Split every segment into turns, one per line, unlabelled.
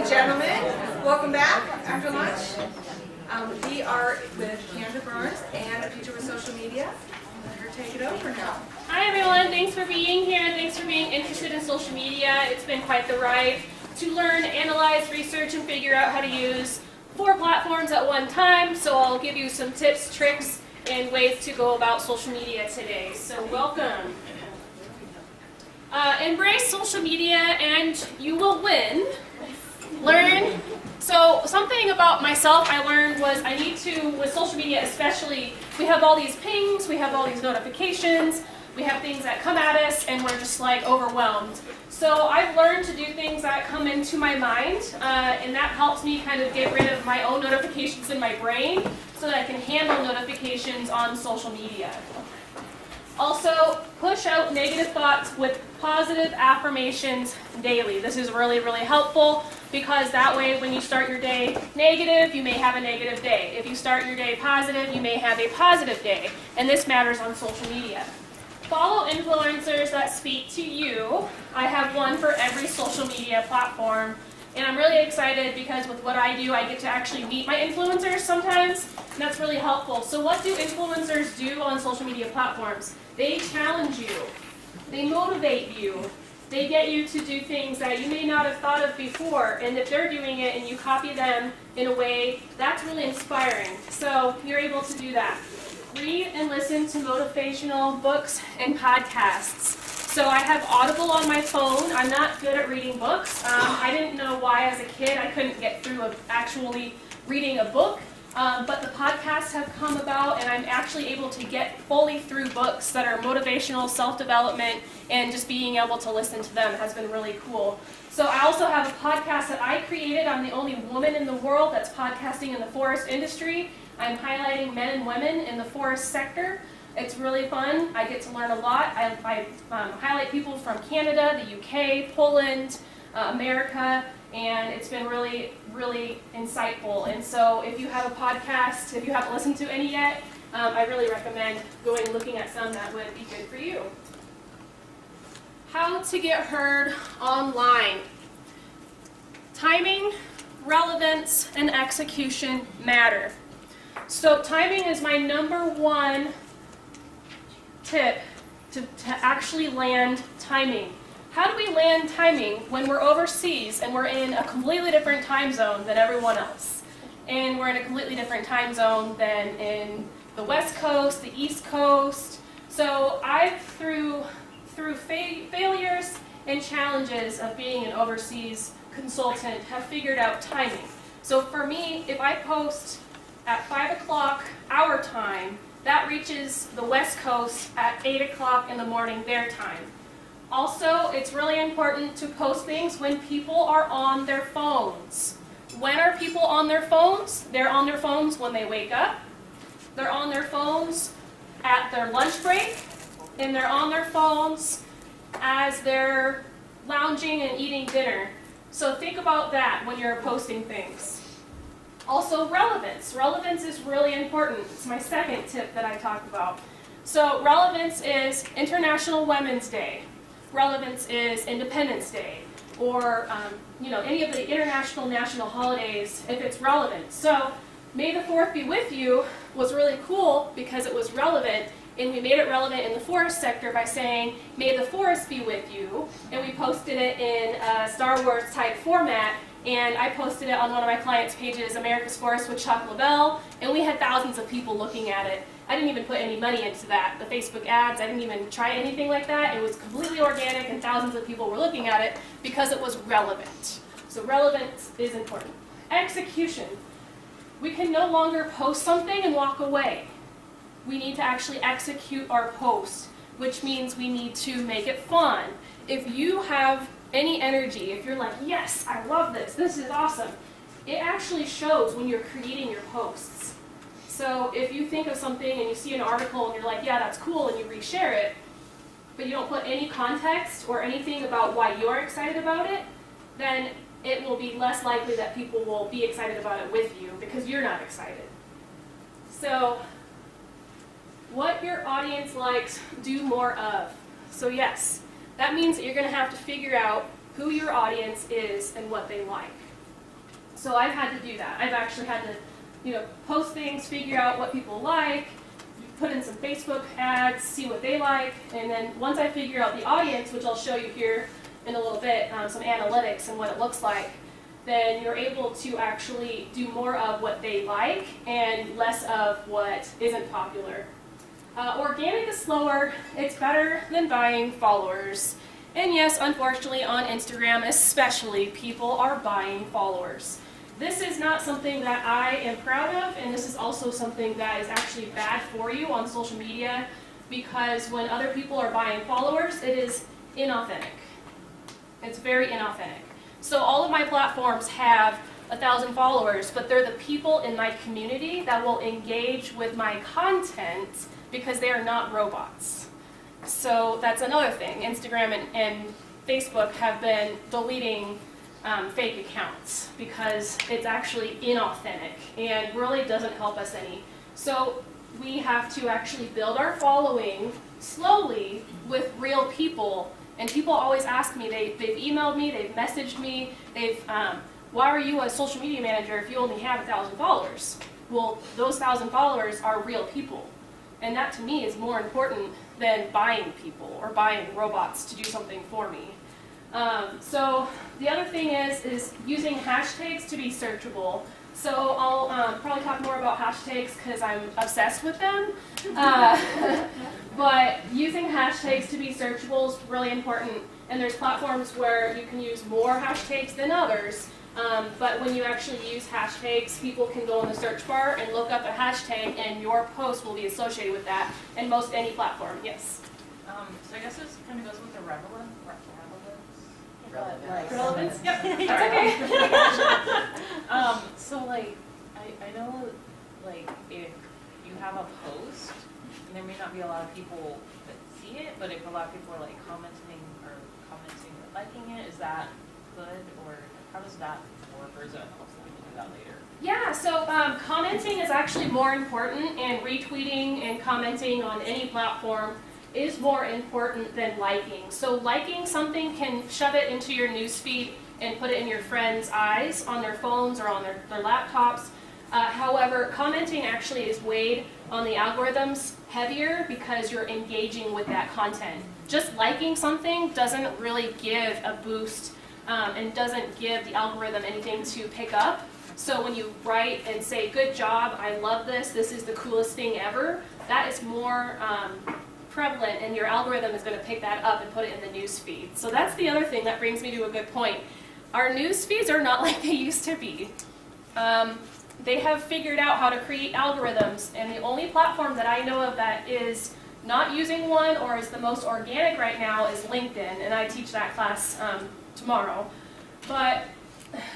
Gentlemen, welcome back after lunch. We are with Kendra Burns and a teacher with social media. Let her take it over now.
Hi everyone, thanks for being here. Thanks for being interested in social media. It's been quite the ride to learn, analyze, research, and figure out how to use 4 platforms at one time. So I'll give you some tips, tricks, and ways to go about social media today. So welcome. Embrace social media and you will win. Learn. So something about myself I learned was I need to, with social media especially, we have all these pings, we have all these notifications, we have things that come at us and we're just like overwhelmed. So I've learned to do things that come into my mind and that helps me kind of get rid of my own notifications in my brain so that I can handle notifications on social media. Also, push out negative thoughts with positive affirmations daily. This is really, really helpful because that way when you start your day negative, you may have a negative day. If you start your day positive, you may have a positive day. And this matters on social media. Follow influencers that speak to you. I have one for every social media platform. And I'm really excited because with what I do, I get to actually meet my influencers sometimes, and that's really helpful. So what do influencers do on social media platforms? They challenge you. They motivate you. They get you to do things that you may not have thought of before, and if they're doing it and you copy them in a way, that's really inspiring. So you're able to do that. Read and listen to motivational books and podcasts. So I have Audible on my phone. I'm not good at reading books. I didn't know why as a kid I couldn't get through actually reading a book. But the podcasts have come about and I'm actually able to get fully through books that are motivational, self-development, and just being able to listen to them has been really cool. So I also have a podcast that I created. I'm the only woman in the world that's podcasting in the forest industry. I'm highlighting men and women in the forest sector. It's really fun. I get to learn a lot. I highlight people from Canada, the UK, Poland, America, and it's been really, really insightful. And so if you have a podcast, if you haven't listened to any yet, I really recommend going and looking at some that would be good for you. How to get heard online. Timing, relevance, and execution matter. So timing is my #1 tip to actually land timing. How do we land timing when we're overseas and we're in a completely different time zone than everyone else? And we're in a completely different time zone than in the West Coast, the East Coast. So I've, through failures and challenges of being an overseas consultant, have figured out timing. So for me, if I post at 5 o'clock our time, that reaches the West Coast at 8 o'clock in the morning their time. Also, it's really important to post things when people are on their phones. When are people on their phones? They're on their phones when they wake up. They're on their phones at their lunch break. And they're on their phones as they're lounging and eating dinner. So think about that when you're posting things. Also, relevance. Relevance is really important. It's my second tip that I talked about. So relevance is International Women's Day. Relevance is Independence Day, or any of the international national holidays if it's relevant. So May the 4th be with you was really cool because it was relevant, and we made it relevant in the forest sector by saying May the forest be with you, and we posted it in a Star Wars type format. And I posted it on one of my clients' pages, America's Forest with Chuck LaBelle, and we had thousands of people looking at it. I didn't even put any money into that. The Facebook ads, I didn't even try anything like that. It was completely organic and thousands of people were looking at it because it was relevant. So relevance is important. Execution. We can no longer post something and walk away. We need to actually execute our post, which means we need to make it fun. If you have any energy, if you're like, yes, I love this, this is awesome, it actually shows when you're creating your posts. So if you think of something and you see an article and you're like, yeah, that's cool, and you reshare it, but you don't put any context or anything about why you're excited about it, then it will be less likely that people will be excited about it with you because you're not excited. So what your audience likes, do more of. So yes, that means that you're going to have to figure out who your audience is and what they like. So I've had to do that. I've actually had to, post things, figure out what people like, put in some Facebook ads, see what they like, and then once I figure out the audience, which I'll show you here in a little bit, some analytics and what it looks like, then you're able to actually do more of what they like and less of what isn't popular. Organic is slower. It's better than buying followers. And yes, unfortunately, on Instagram especially, people are buying followers. This is not something that I am proud of, and this is also something that is actually bad for you on social media, because when other people are buying followers, it is inauthentic. It's very inauthentic. So all of my platforms have 1,000 followers, but they're the people in my community that will engage with my content because they are not robots. So that's another thing. Instagram and Facebook have been deleting fake accounts because it's actually inauthentic and really doesn't help us any. So we have to actually build our following slowly with real people. And people always ask me, they've emailed me, they've messaged me, why are you a social media manager if you only have 1,000 followers? Well, those 1,000 followers are real people. And that to me is more important than buying people or buying robots to do something for me. So the other thing is using hashtags to be searchable. So I'll probably talk more about hashtags because I'm obsessed with them. But using hashtags to be searchable is really important. And there's platforms where you can use more hashtags than others. But when you actually use hashtags, people can go in the search bar and look up a hashtag, and your post will be associated with that in most any platform. Yes?
So I guess this kind of goes with the relevance.
Relevance? Yep.
That's
okay.
So like, I know like if you have a post, and there may not be a lot of people that see it, but if a lot of people are like commenting or liking it, is that good, or how does that work, or is it helpful to do that later?
Yeah, so commenting is actually more important, and retweeting and commenting on any platform is more important than liking. So liking something can shove it into your newsfeed and put it in your friends' eyes on their phones or on their laptops. However, commenting actually is weighed on the algorithms heavier because you're engaging with that content. Just liking something doesn't really give a boost and doesn't give the algorithm anything to pick up. So when you write and say, good job, I love this is the coolest thing ever, that is more prevalent, and your algorithm is going to pick that up and put it in the news feed. So that's the other thing that brings me to a good point. Our news feeds are not like they used to be. They have figured out how to create algorithms, and the only platform that I know of that is not using one or is the most organic right now is LinkedIn, and I teach that class tomorrow. But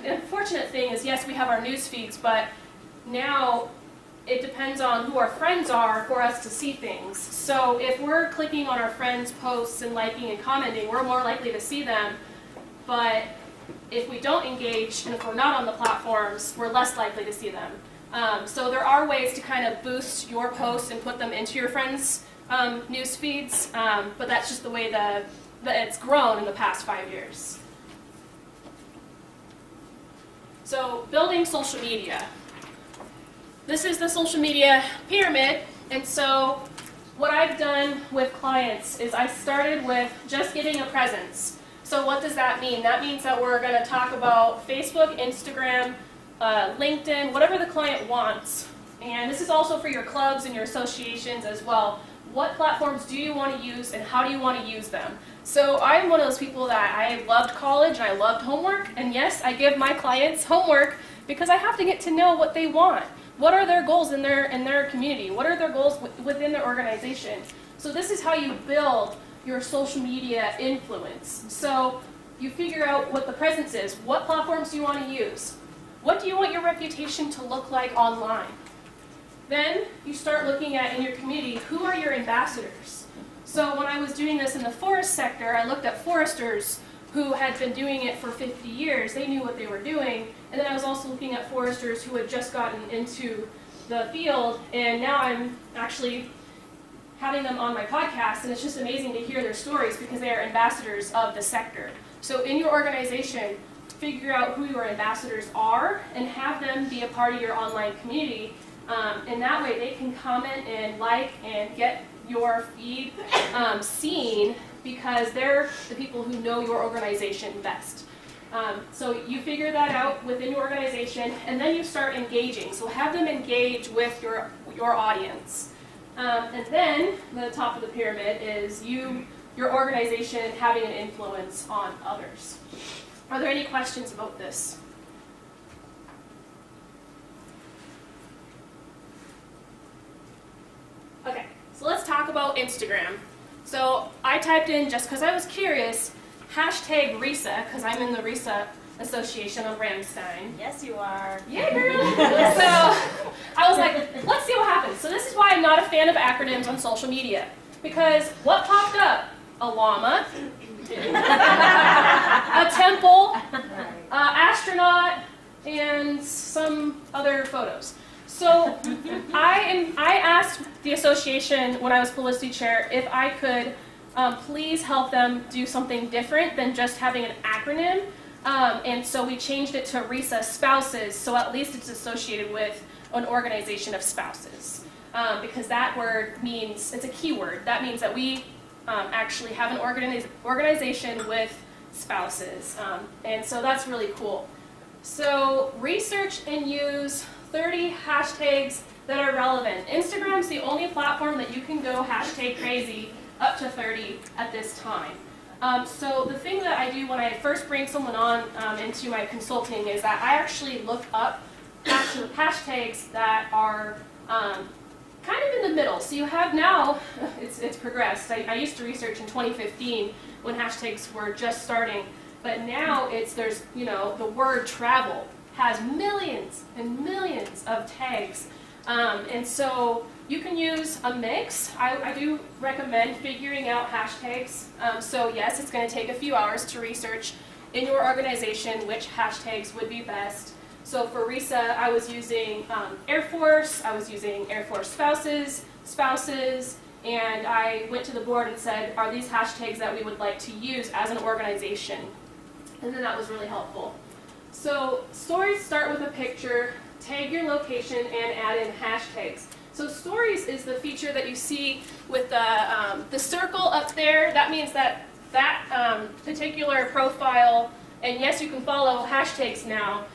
the unfortunate thing is, yes, we have our news feeds, but now it depends on who our friends are for us to see things. So if we're clicking on our friends' posts and liking and commenting, we're more likely to see them. But if we don't engage and if we're not on the platforms, we're less likely to see them. So there are ways to kind of boost your posts and put them into your friends' news feeds, but that's just the way that it's grown in the past 5 years. So building social media. This is the social media pyramid, and so what I've done with clients is I started with just getting a presence. So what does that mean? That means that we're going to talk about Facebook, Instagram, LinkedIn, whatever the client wants. And this is also for your clubs and your associations as well. What platforms do you want to use and how do you want to use them? So I'm one of those people that I loved college and I loved homework. And yes, I give my clients homework because I have to get to know what they want. What are their goals in their community? What are their goals within their organization? So this is how you build your social media influence. So you figure out what the presence is. What platforms do you want to use? What do you want your reputation to look like online? Then you start looking at, in your community, who are your ambassadors? So when I was doing this in the forest sector, I looked at foresters who had been doing it for 50 years. They knew what they were doing. And then I was also looking at foresters who had just gotten into the field, and now I'm actually having them on my podcast, and it's just amazing to hear their stories because they are ambassadors of the sector. So in your organization, figure out who your ambassadors are and have them be a part of your online community. And that way they can comment and like and get your feed seen because they're the people who know your organization best. So you figure that out within your organization, and then you start engaging. So have them engage with your audience. And then the top of the pyramid is your organization having an influence on others. Are there any questions about this? Okay, so let's talk about Instagram. So I typed in, just because I was curious, hashtag RISA, because I'm in the RISA Association of Ramstein.
Yes, you are.
Yeah, girl. So I was like, let's see what happens. So this is why I'm not a fan of acronyms on social media. Because what popped up? A llama, a temple, astronaut, and some other photos. So I asked the association when I was publicity chair if I could please help them do something different than just having an acronym. And so we changed it to RISA spouses, so at least it's associated with an organization of spouses. Because that word means, it's a keyword. That means that we actually have an organization with spouses. And so that's really cool. So research and use 30 hashtags that are relevant. Instagram's the only platform that you can go hashtag crazy up to 30 at this time. So the thing that I do when I first bring someone on into my consulting is that I actually look up hashtags that are kind of in the middle. So you have now, it's progressed. I used to research in 2015 when hashtags were just starting, but now there's the word travel has millions and millions of tags. And so you can use a mix. I do recommend figuring out hashtags. So yes, it's going to take a few hours to research in your organization which hashtags would be best. So for RISA, I was using Air Force, I was using Air Force spouses, and I went to the board and said, are these hashtags that we would like to use as an organization? And then that was really helpful. So stories start with a picture, tag your location, and add in hashtags. So stories is the feature that you see with the circle up there. That means that particular profile, and yes, you can follow hashtags now,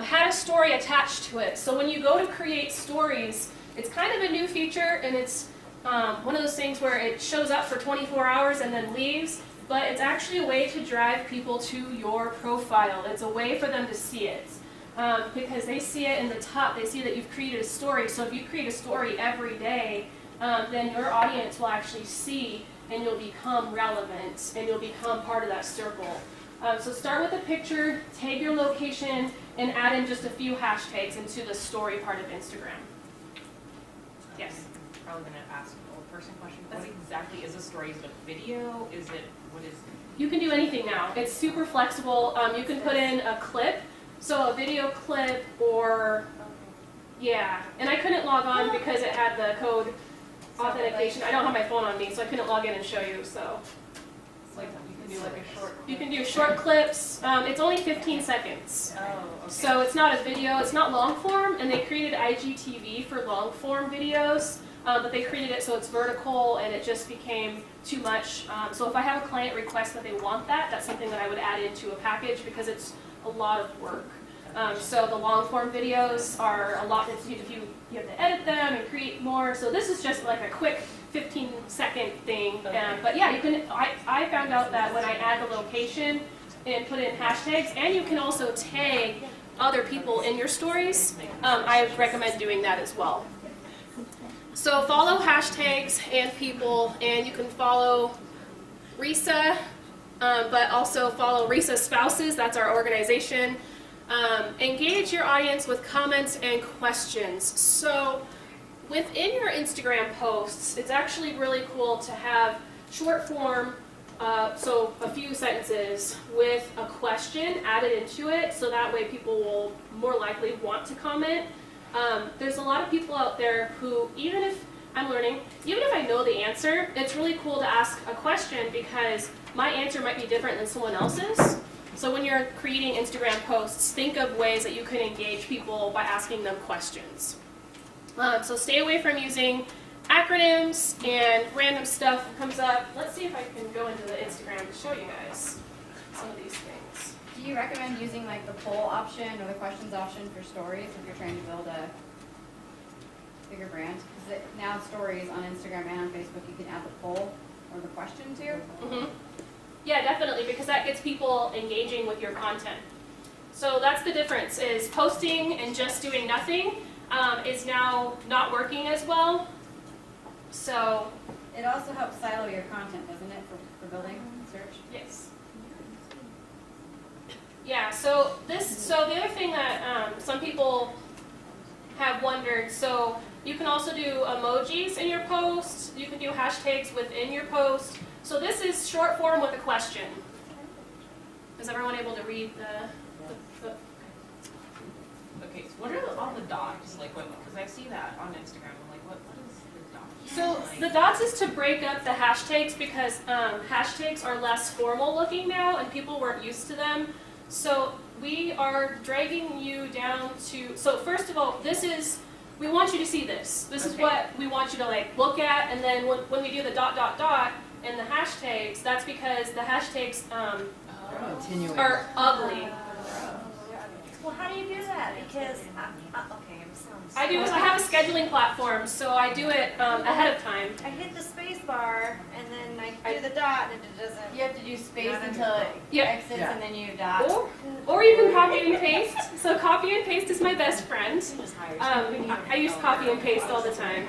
had a story attached to it. So when you go to create stories, it's kind of a new feature, and it's one of those things where it shows up for 24 hours and then leaves, but it's actually a way to drive people to your profile. It's a way for them to see it. Because they see it in the top, they see that you've created a story. So if you create a story every day, then your audience will actually see, and you'll become relevant, and you'll become part of that circle. So start with a picture, tag your location, and add in just a few hashtags into the story part of Instagram. Yes?
Probably going to ask an old person question. What exactly is a story? Is it a video? What is it?
You can do anything now. It's super flexible. You can put in a clip. So a video clip or, yeah. And I couldn't log on because it had the code authentication. I don't have my phone on me, so I couldn't log in and show you, so.
It's like you can do like a short.
You can do short clips. It's only 15 seconds.
Oh, okay.
So it's not a video, it's not long form, and they created IGTV for long form videos, but they created it so it's vertical and it just became too much. So if I have a client request that they want that, that's something that I would add into a package because it's a lot of work. So the long form videos are a lot, you have to edit them and create more. So this is just like a quick 15-second thing. But yeah, you can. I found out that when I add the location and put in hashtags, and you can also tag other people in your stories, I recommend doing that as well. So follow hashtags and people, and you can follow RISA, but also follow RISA spouses, that's our organization. Engage your audience with comments and questions. So within your Instagram posts, it's actually really cool to have short form, so a few sentences with a question added into it, so that way people will more likely want to comment. There's a lot of people out there who, even if I know the answer, it's really cool to ask a question because my answer might be different than someone else's. So when you're creating Instagram posts, think of ways that you can engage people by asking them questions. So stay away from using acronyms and random stuff comes up. Let's see if I can go into the Instagram to show you guys some of these things.
Do you recommend using like the poll option or the questions option for stories if you're trying to build a bigger brand? Because now stories on Instagram and on Facebook, you can add the poll or the question to.
Mm-hmm. Yeah, definitely, because that gets people engaging with your content. So that's the difference, is posting and just doing nothing is now not working as well. So
It also helps silo your content, doesn't it, for building search?
yes. Yeah, so the other thing that some people have wondered, so you can also do emojis in your post, you can do hashtags within your post. So this is short form with a question. Is everyone able to read the
Okay, so what are all the dots? Like, what? Because I see that on Instagram. I'm like, what is the dot?
So the dots is to break up the hashtags because hashtags are less formal looking now and people weren't used to them. So we are dragging you down to, so first of all, we want you to see this. This is what we want you to like look at, and then when we do the dot dot dot and the hashtags, that's because the hashtags are ugly.
Well, how do you do that? Because, okay, I'm sounds.
I have a scheduling platform, so I do it ahead of time.
I hit the space bar and then I do the dot and it doesn't.
You have to do space until it
Yeah.
exits and then you dot.
Or you can copy and paste. So copy and paste is my best friend. I use copy and paste all the time.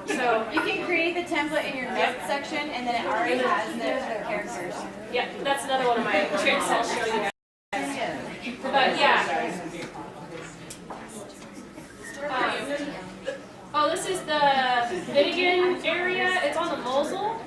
So
You can create the template in your notes section and then it already has the characters.
yeah, that's another one of my tricks I'll show you guys. But yeah. Oh, this is the Finnegan area. It's on the Mosel.